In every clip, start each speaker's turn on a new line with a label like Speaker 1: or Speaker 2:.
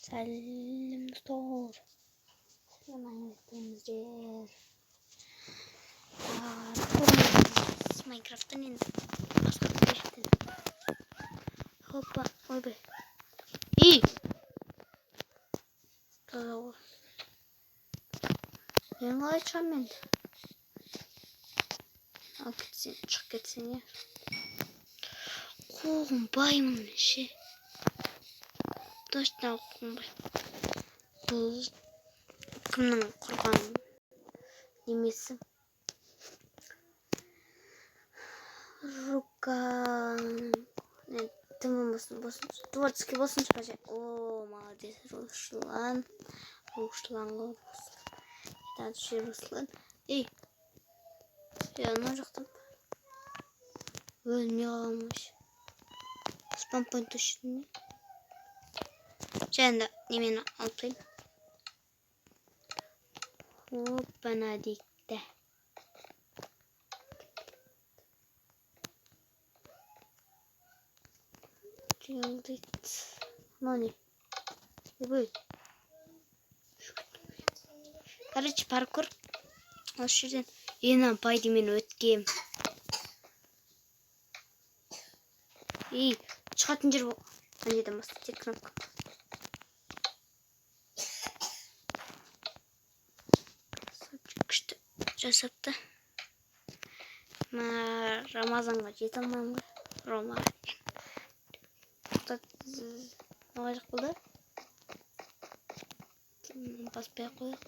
Speaker 1: Сәлем достар. Сәлем Майнкрафттан енді басқа көшті. Хоппа, ойбай. И! Таза ғой. Мен қалай шығам енді? Ал кетсен, шығып кетсен е. Қуғынбаймын ше. Точно қуғынбай. Бұл кімнің құрған немесі? Творческий болсын бәже. О, молодец, Руслан. Руслан. Дальше Руслан. Ей. Я ана жақтан. Өлмей қаламыз. Спампойнт үшін. Жәнді немені алып қойын. Опана дейікті. Делает. Ну не. И будет. Короче, паркур. Осы жерден ена байды мен өткем. И шығатын жер бол. Анеден бастап тек кнопка. Күшті жасапты. Рамазанға жете алмаймын ғой. Рома. Қалай жақ болды? Баспай қойық.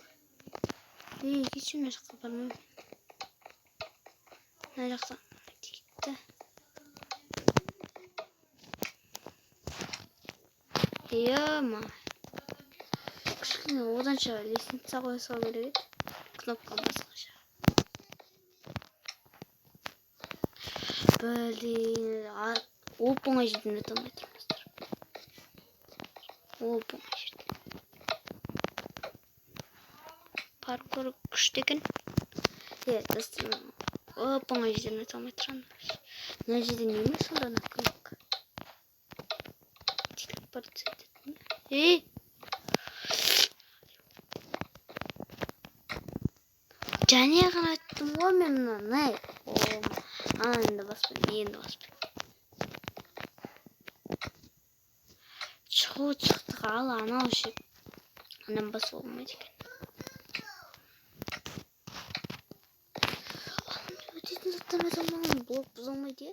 Speaker 1: Кетші мына жаққа бармаймын. Мына жақта кетті. Ема. Кішкене оданша лестница қоя салу керек еді. Кнопка басқаша. Блин, оп-оңай жерден өте алмай тұрмыздар. Оп-оңай жерден. Паркур күшті екен. Достар, оп-оңай жерден өте алмай тұрмыз. Мына жерден неме сонда ана кнопка? Телепорт ететін бе? Және ғана өттім ғой мен мұны. Енді баспайын. Шығу-шықтық ал анау ше. Анан басу болмайды екен. Өтетін заттан өте алмағым. Блок бұзылмайды е?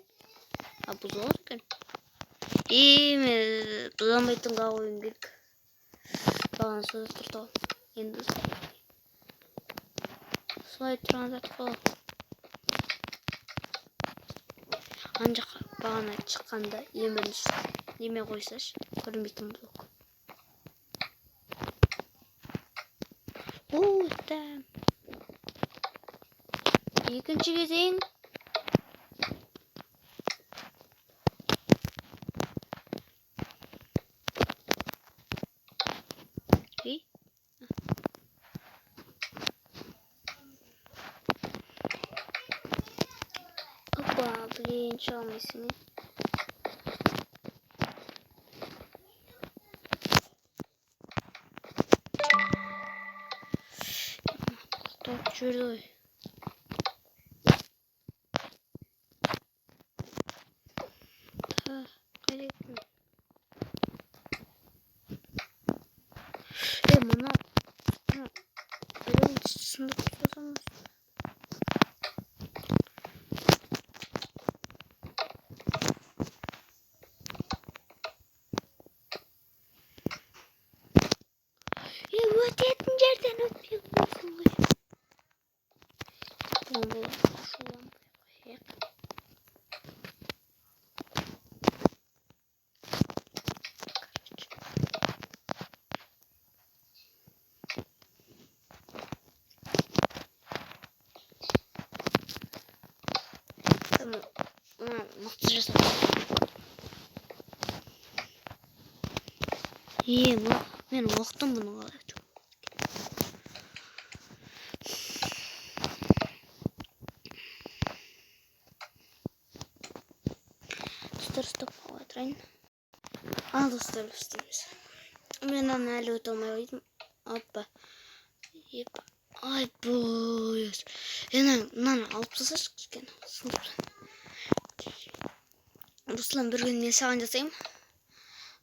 Speaker 1: Бұзылады екен. Мен бұзылмайтын ға ойын керек. Бағана сөз тұрды ғой. Енді бұзылмайды. Солай тұрған зат қол. Анжақ бағана шыққанда еме қойсаш, көрмейтін блок. Тәм. Екінші кезең. Блин, что мы с ней? Так, чужой. Корректно. Мына. Блин, сындық жасамыз. Өтетін жерден өтпей қойсын ғой. Бұл шулан қойық. Мықты жасап. Мен оқытым бұны қалай. Достар, стоп қоя тұрайын. Ал достар, істейміз. Мен аны әлі өте алмай қойдым. Опа. Ай, бойыз. Мынаны алып тасташы кішкене. Руслан, бір күн мен саған жасаймын.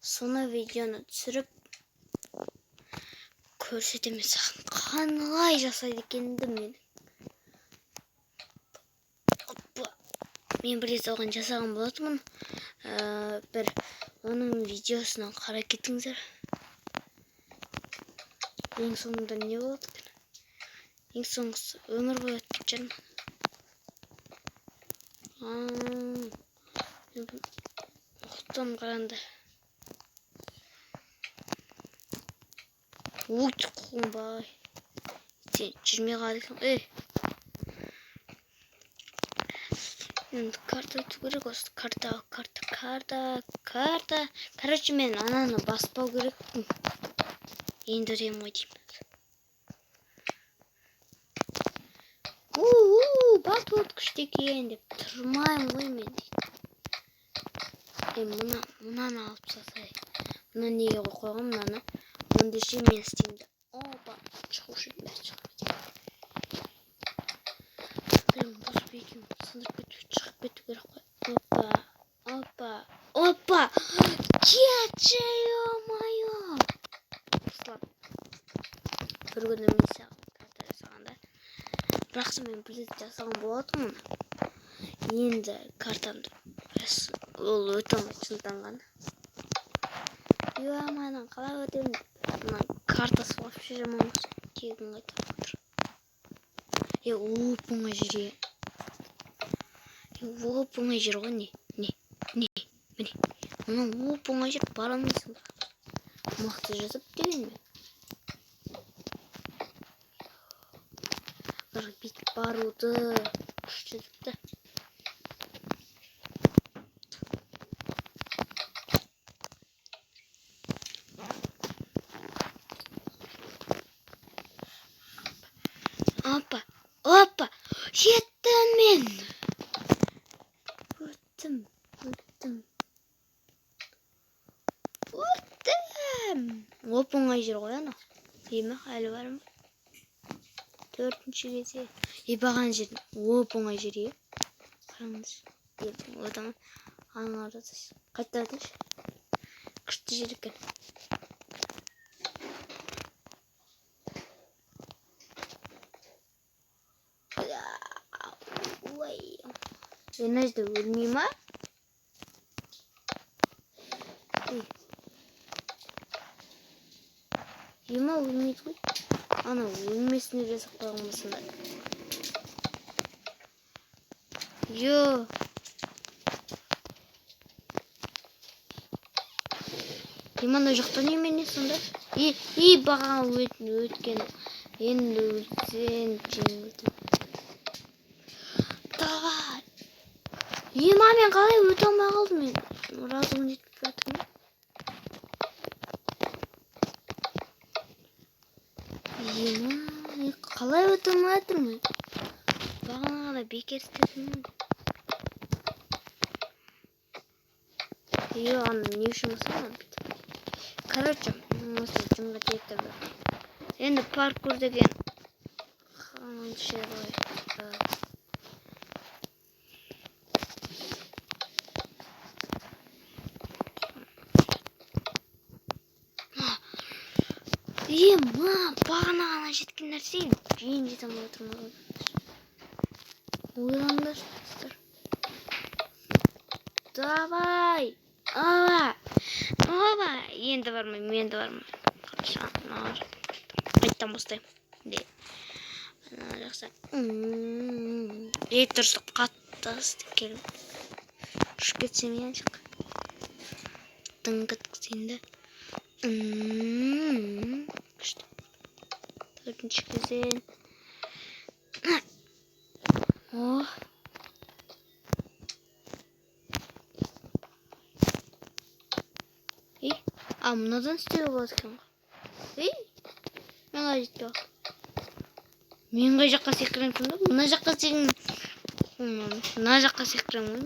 Speaker 1: Соны видеоны түсіріп көрсетемін саған. Қалай жасайды екенімді мен. Мен бір рет оған жасаған болатынмын. Бір оның видеосынан қарай кетіңіздер. Ең соңында не болады екен? Ең соңғысы өмір бойы өтіп жүрмін. Ұқтым қаранды. Өте құлынбай. Сен жүрмей қалдың. Енді карта өту керек осы. Карта. Короче, мен ананы баспау керекпін. Енді өтем ғой деймін. Батут күшті екен деп тұрмайым ғой мен дейді. Мынаны алып тастайық. Мына неге қойғам мынаны. Ондеше мен істеймін. Опа, шығушы бәрі шығады. Бұзып екеуін сындырып шығып кету керек қой. Опа. Кетші, ё-майо. Бір күні мен саған карта жасағанда. Бірақ мен бір рет жасаған болатынмын. Енді картамды ол өте алмай шынтанған. Ё-майдан қалай өтемін? Мына картасы вообще жаман болсын. Тегін қайтарып отыр. Оп-оңай жер. Оп-оңай жер ғой не? Міне. Мына оп-оңай жер бара алмайсың. Мықты жазып деген мен. Бір бүйтіп баруды күштедікті. Опа. Жеттім мен. Өттім. Оп-оңай жер ғой ана. Емі әлі бар ма? 4-ші кезде. Баған жердің оп-оңай жері. Қараңыз. Одан аңғарды. Қайттардыш. Күшті жер екен. Енажды өлмей ма? Ема өлмейді ғой. Ана өлмесіне жасап қойған болсында. Йо. Емана жоқтан емене сонда. Баған өткен. Енді өлсен жеңілді. Давай. Ема мен қалай өте алмай қалдым мен. Разуым жетіп жатырмын. Қалай өте алмай жатырмын. Бағана бекер істедім. Аны не үшін мысалмын бүйтіп. Короче, осы жұмға тектір бар. Енді паркур деген қанша ғой. Бағана ғана жеткен нәрсе кейін жете алмай отырмын. Ойлаңдарсыздар. Давай. Енді бармайм. Қайттан бастайым. Жақсы. Дұрыстық қатты ыстық келіп. Ұшып кетсем ең шық. Тыңғыт кісенді. Күшті. 4-ші кезең. Мынадан істеуге болады екен ғой. Мен қай жетпей қалдым. Мен қай жаққа секіремін ба? Мына жаққа секірем. Мына жаққа секірем ғой мен.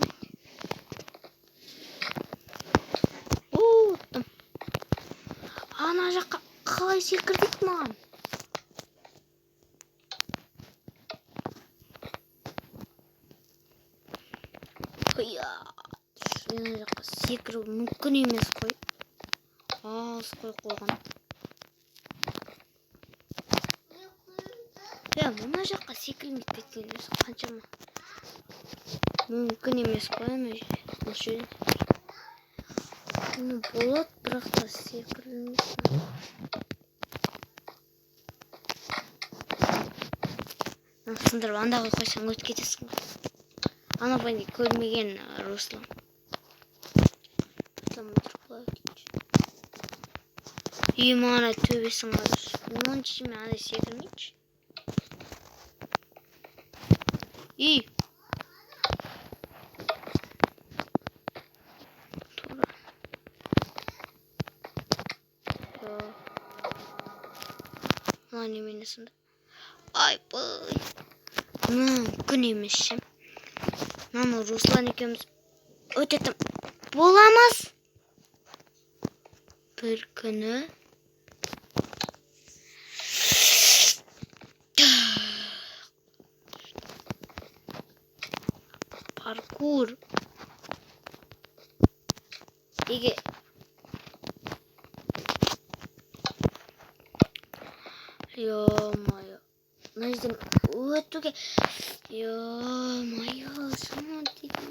Speaker 1: ана жаққа қалай секір дейді маған. Ана жаққа секіру мүмкін емес қой. Алыс қойған. Мына жаққа секірмейді дейтін қаншама. Мүмкін емес қой ана жерде. Болады, бірақ та секірмейді. Сындырып андағы қойсаң өтіп кетесің. Ана бәнде көрмеген Руслан. Мана төбесін қараш. Оның ішімен андай секірмейші. Тура. Ана немен сынды. Ай-бай. Мүмкін емес. Мама Руслан екеуміз өтетін боламыз. Бір күні паркур. Еге Ё-моё. Мына жерден өтуге. Ё-моё, шама дейтін.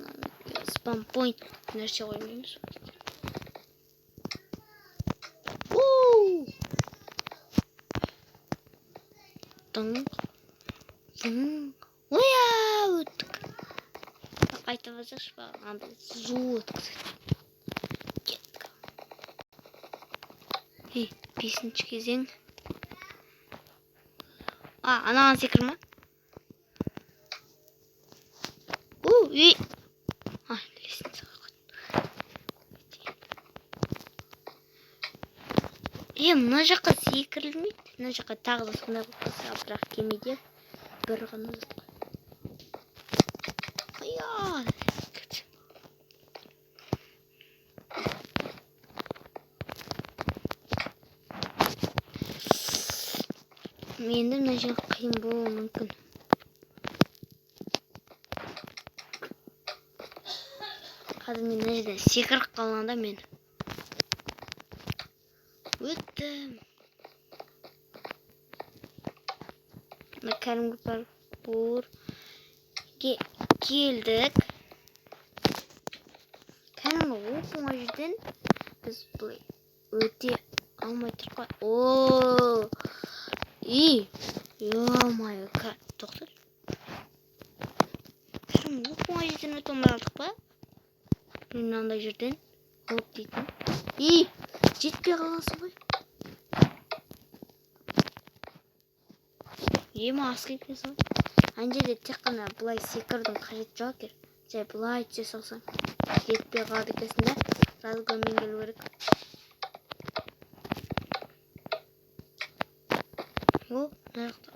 Speaker 1: Спампойнт нәрсе қоймаймыз. Өттік. Қайта базақшы ба? Андай зу өткізеді. Кеттік. 5-ші кезең. Анаған секір ма? Лестница қойды. Мына жаққа секірілмейді. Мына жаққа тағы да сондай қылса, бірақ кемеде бір ғана зат. Менде мына жер қиын болуы мүмкін. Қазір мен мына жерден секіріп қалғанда мен өттім. Кәдімгі паркурге келдік. Кәдімгі оп-оңай жерден біз бұлай өте алмай тұрып қой. Ё-моё, тоқтар. Кәдімгі оп-оңай жерден өте алмай алдық па? Мен андай жерден оп дейтін. Жетпей қаласың ғой. Асқы кесің. Ана жерде тек қана бұлай секірдің қажет жоқ екен. Жай бұлай түсе салсаң жетпей қалады екенсің да. Разгонмен келу керек. Мына жақта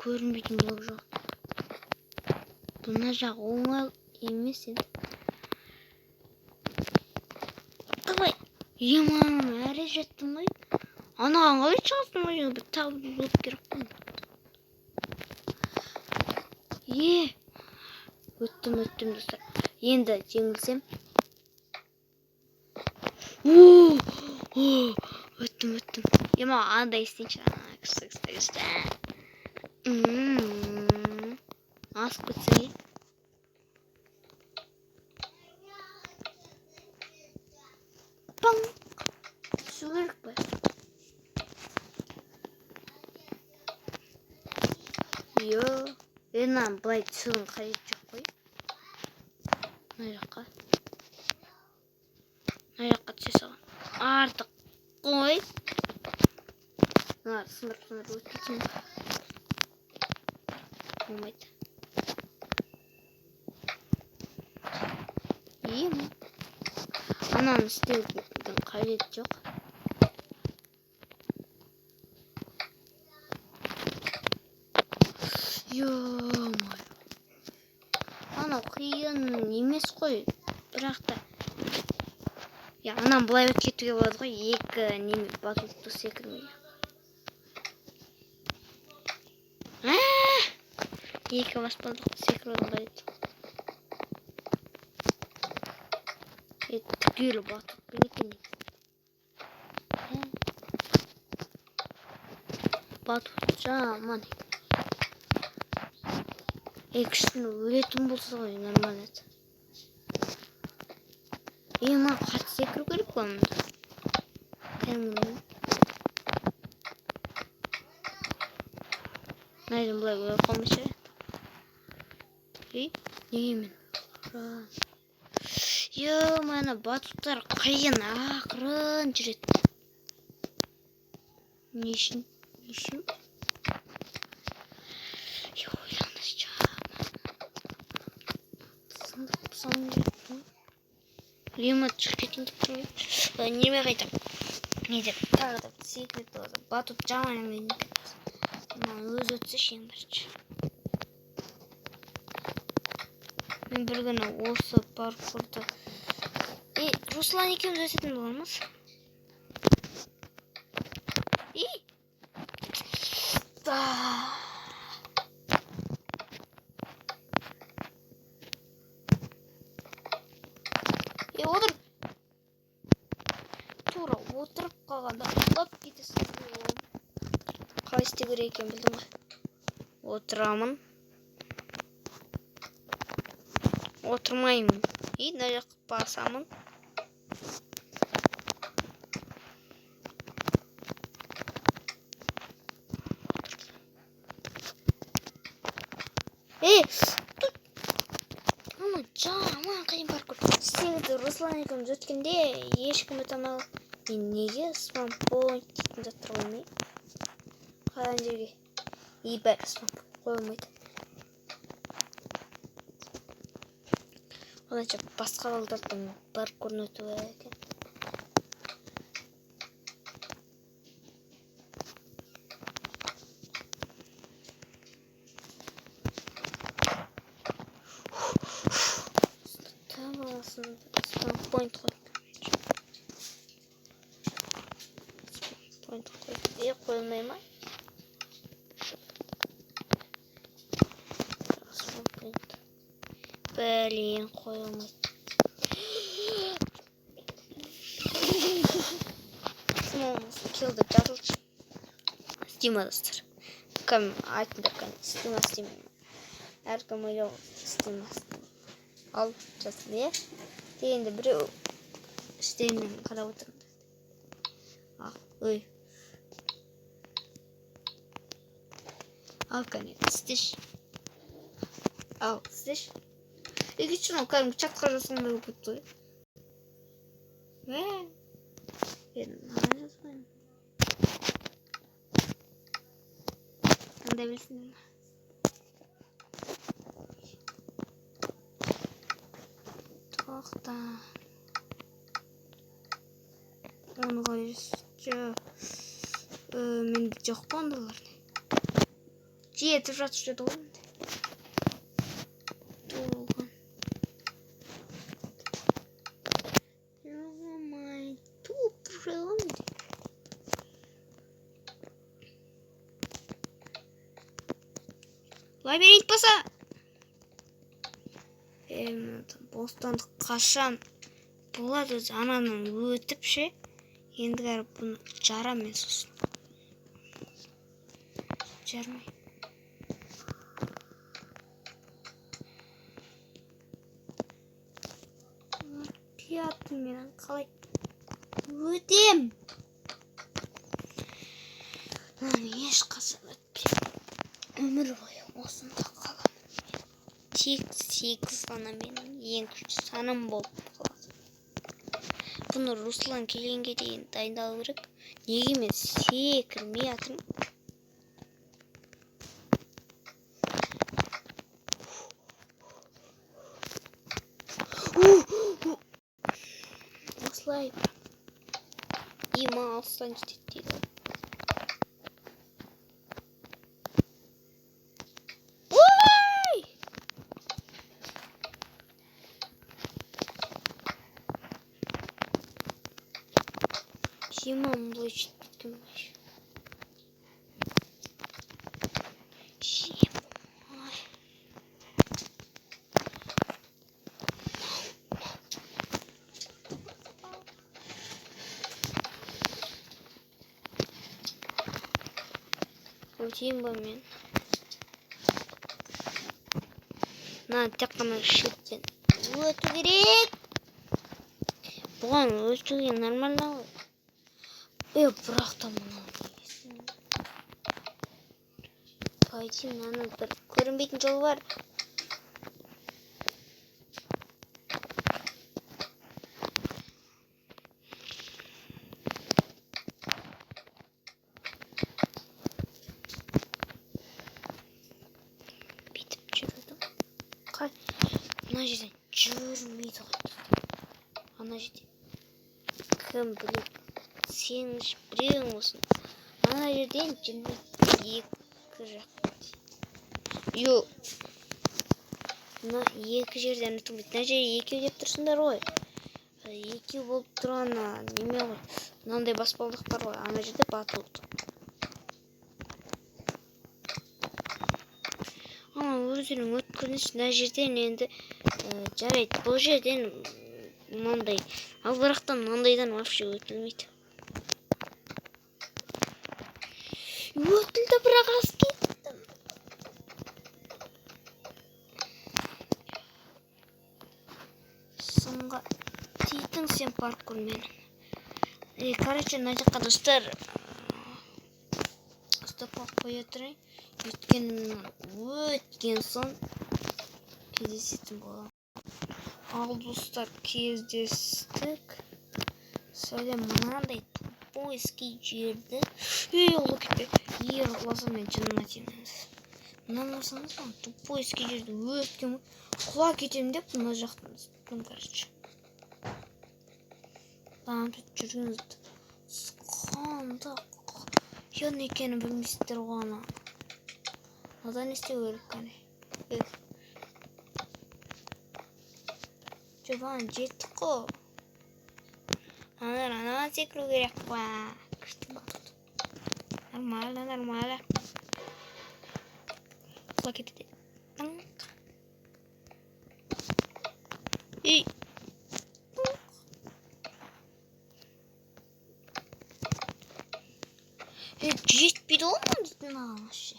Speaker 1: көрінбейтін блок жоқ. Бұна жақ оңай емес енді. Қалай? Мамам әрі жеттім ғой. Анаған қалай шығасың ғой? Бір тағы бір блок керек қой. Өттім достар. Енді жеңілсем. Өттім. Андай істейінші. Күшті. Асып көтсің е. Паң. Түсу керек бай. Енам бұлай түсудің қажет жоқ қой. Мына жаққа түсе салған. Артық қой. Сындырып өткетсің. Болмайды. Ананы істеудің қажет жоқ. Ё-моё. Ана қиын емес қой. Бірақ та Анан былай өтүп кетүүгө болот го. Эки неме батутты секирмей. Эки баспалдык секирип алайт. Түгел батут менекен. Батут жаман. Экшин өлетін болса ғой нормально. Маған қатты секіру керек қой мұнда. Найдым бұлай өліп қалмайша. Неге мен? Мана батуттар қиын ақырын жүреді. Не үшін? Лимат шығып кетейін деп тұрмын. Неме қайтам. Не деп тағы да секрет болады. Батут жаман емен. Өзі өтсе ең бірінші. Мен бір күні осы паркурды. Руслан екеуміз өтетін боламыз. Отыр. Тура отырып қалғанда ұлап кетесің. Қалай істеу керек екенін білдің ғой. Отырамын. Отырмаймын. Мына жаққа басамын. Жаман қиын паркур. Сегізді Руслан екеуміз өткенде ешкім өте алмай қалды. Мен неге спампоинт дейтін заттар қоймай? Қалған жерге бәрі спампоинт қойылмайды. Оданша басқа балдардың паркурын өту керек екен. Спампоинт қойып. Спампоинт қойып. Қойылмай ма? Спампоинт. Блин, қойылмайды. Килді жазылшы. Істемедістер. Кім айтындар кәне істемеймін. Әркім ойлау істемес. Ал жазды, е? Дегенде біреу істеймін қарап отырмын. Ой. Ал кәне істеш. Ал істеш. Екінші ол кәдімгі чатқа жасағанда болып кетті ғой. Мен жазбаймын. Қандай білсін. Тоқта. Оны қойшы. Менде жоқ қондылар. Жетіп жатыр жеді ғой. Туылған. Жамай. Туып жүрген. Лабиринт болса. Бостандық қашан болады өзі ананын өтіп ше. Енді қарап бұны жарам мен сосын. Жармай. Пиятын менен қалай өтем. Еш қасан өтпем. Өмір бойы осында қалам. Тек 8 ғана менің ең күшті саным болып қалады. Бұны Руслан келгенге дейін дайындалу керек. Неге мен секірмей жатырмын? Осылай. Маған алыстан жетеді дейді. Дима мындай жеткен баш. Өтейін ба мен? Тек қана шеттен өту керек. Бұған өтуге нормально ғой. Бірақ та мұны пойти мынаны бір көрінбейтін жол бар. Ана жерден жүрмейді ғой. Ана жерде кім біледі, сен біреуің болсын. Ана жерден жүрмейді. Екі жақ. Жоқ. Мына екі жерден өтілмейді. Мына жерде екеу деп тұрсыңдар ғой. Екеу болып тұрғаны неме ғой. Мынандай баспалдық бар ғой. Ана жерде батыл. Өздерің өткеніз мына жерден енді жарайды. Бұл жерден мынандай. Ал бірақтан мынандайдан вообще өтілмейді. Өтілді бірақ аз кеттім. Сынға тидің сен паркур менің. Короче, мына жаққа достар стопқа қоя тұрайын. Өткен соң кездесетін боламын. Ал достар, кездестік. Сәлем, мынандай тупойский жерді. Олы кетпе. Құласам мен жынына тиемін. Мынаны қылсаңыз ба, тупойский жерді өткен құла кетемін деп мына жақтан түптім, короче. Тут жүргенізді қанды не екенін білмейсіздер ғой ана. Одан істеу керек қане. Жоған жеттік қой. Ана секіру керек па. Күшті батыр. Нормально. Құла кетеді. Жетпейді ол ма дейтін ағашы.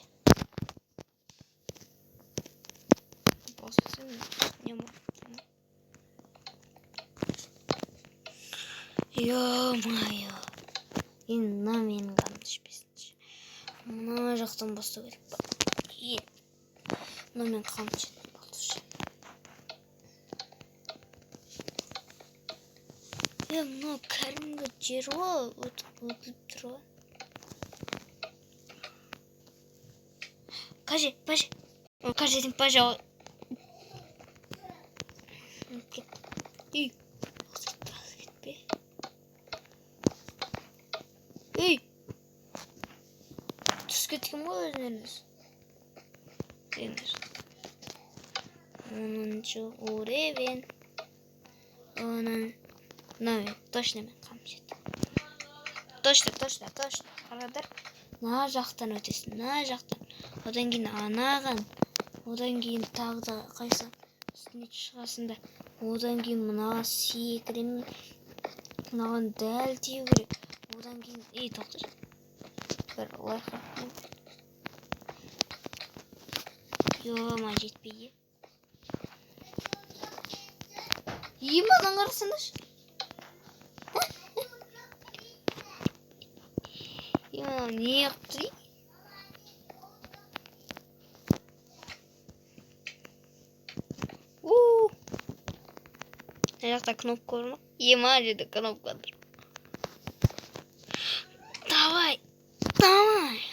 Speaker 1: Баспасың не бар? Ё-майо. Мына менің қаным түшпесінші. Мына жақтан бастау керек па. Мына мен қаным түшетін балтыршы. Мына кәрімгі жер ғой, өтіліп тұр ғой. Кажи. Кажи, пожалуй. Түске тікім ғой өзінеріңіз. 10-шы уровень. Точно мен қамшет. Точно. Қарадар. Мына жақтан өтесін. Мына жақтан. Одан кейін анаған. Одан кейін тағы да қайсы үстіне шығасында. Одан кейін мынаға секірем. Мынаған дәл тию керек. Одан кейін тоқтыр. Бір лайфхак. Ма жетпейді. Мадан қарасыңдаршы. Не қыпты? Жақта кнопка бар ма? Ма жерде кнопка тұр. Давай.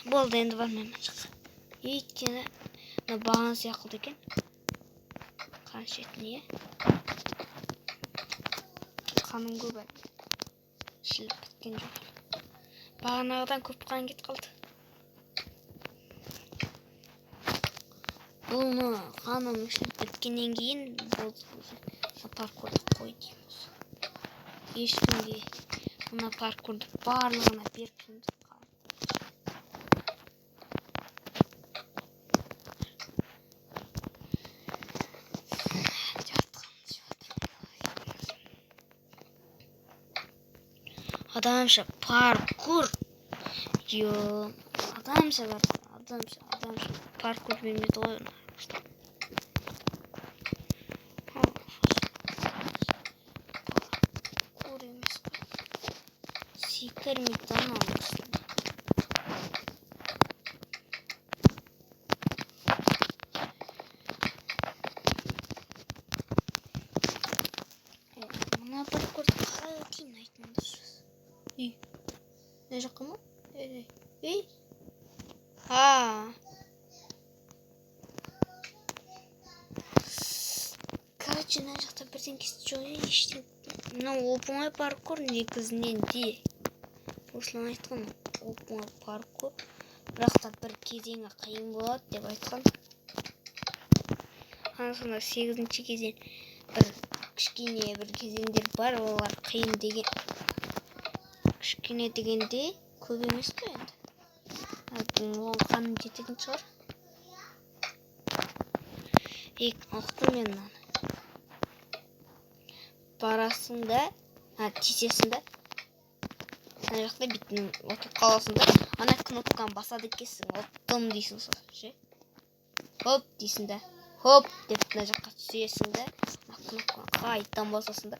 Speaker 1: Болды, енді бармаймын жаққа. Өйткені бағаны сияқылды екен. Қаншетін қаным көп әлі. Шіліп біткен жоқ. Бағанағыдан көп қан кет қалды. Бұны қаным шіліп біткеннен кейін болды. Паркурды қой дейміз. Ешкімге мына паркурды барлығына беріп жүрміз. Адамша паркур. Yo, адамша бар. Адамша паркур білмейді ғой. Паркур емес. Секірмейді анау. Мына паркурды қалай өтейін айтыңызшы. Ne жаққа ма? Короче, мына жақта бірдеңкесі жоқ ештеңе. Мынау оп-оңай паркур негізінен де. Осылай айтқан оп-оңай паркур. Бірақ та бір кезеңі қиын болады деп айтқан. Сонда 8-ші кезең бір кішкене бір кезеңдер бар, олар қиын деген. Кішкене дегенде көп емес қой енді. Оған қаным жететін шығар. Оқтым мен мынаны. Барасың да, тесесің да. Ана жақта бетін отып қаласың да. Ана кнопканы басады екенсің. Оттым дейсің сосын. Хоп дейсің да. Хоп деп мына жаққа түсесің да. Ана кнопканы қайттан басасың да.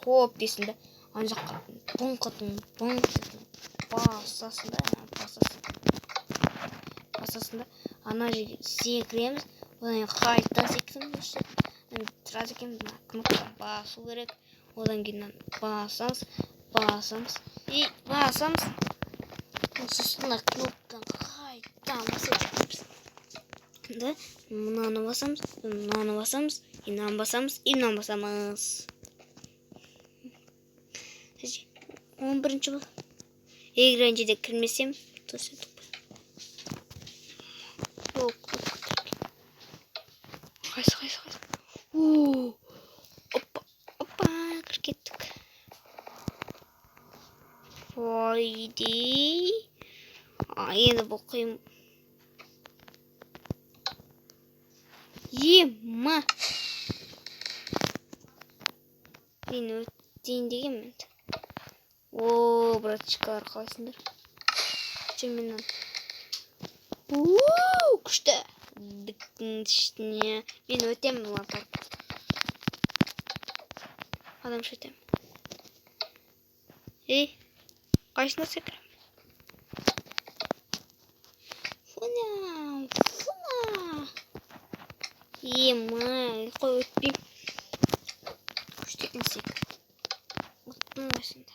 Speaker 1: Хоп дейсің да. Ана жаққа бұңқытың басасың да. Ана жерге секіреміз. Одан қайттан секіреміз. Тұрады екен кнопканы басу керек. Одан кейін басамыз. Сосын кнопканы қайттан басамыз. Мынаны басамыз. Мынаны басамыз. Мынаны басамыз. 11-ші бұл. Егренжеде кірмесем, төсетіп. Қайсы. Опа, кір кеттік. Ойди. Енді бұл қиын. Ема. Мен өттейін деген мен. Братчикалар қалайсыңдар? Менен. Күшті. Мен өтемін бұлан паркурды. Адамша өтемін. Қайсына секірем? Фуна. Ема, қой өтпейм. Күштетін секір. Ұттың қайсында.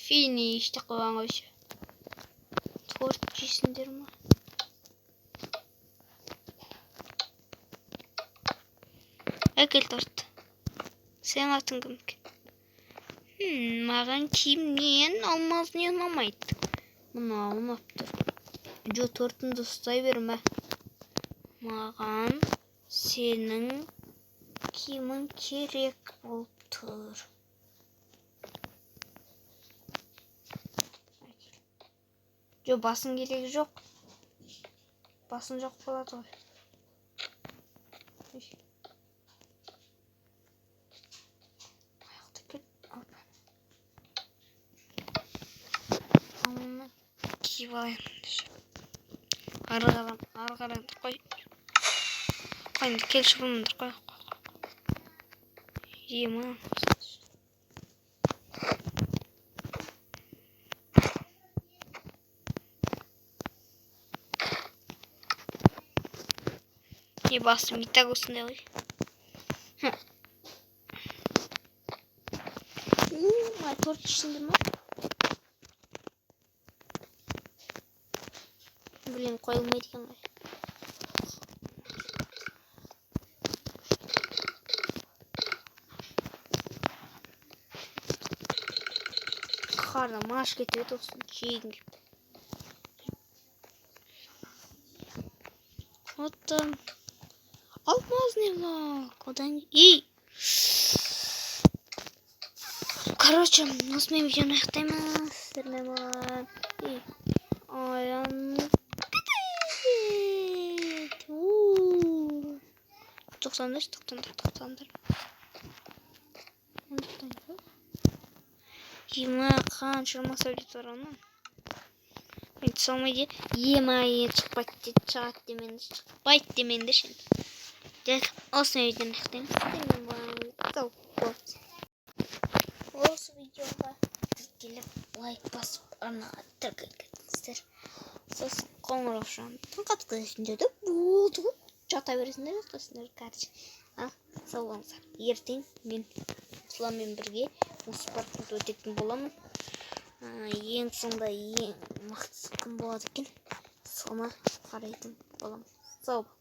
Speaker 1: Финиш деп қойған қойшы. Торт жейсіңдер ма? Әкел торт. Сен атың кім екен? Маған киімнен алмаз не ұнамайды. Мына ұнап тұр. Жо тортыңды ұстай берме. Маған сенің киімің керек болып тұр. Жо басын керегі жоқ. Басын жоқ болады ғой. Аяқты кел. Амына киіп алайын. Арғадан қой. Қойынды келші бұнымды қой. Ема. Басым итак осындай ғой. Торт ішінде ма? Блин, қойылмайды екен ғой. Қарным аш кетеді осыны жегім келіп. Оттым. Алмазный влог. Одан Короче, осымен видеоны аяқтаймыз. Сіздермен болған Аян 90. Ема қаншама сәулет бар ана. Мен самайды ема шығады деменді шын. Осымен видеоны аяқтаймыз. Сіздермен болған осы видеоға келіп лайк басып арнаға тіркеліңіздер. Сосын қоңырау шамын қатқызыңдерді болды. Жата бересіңдер, жатасыңдар короче. Сау болыңыздар. Ертең мен Русланмен бірге осы паркта өтетін боламын. Ең соңында ең мықтысы кім болады екен, соны қарайтын боламын. Сау бол.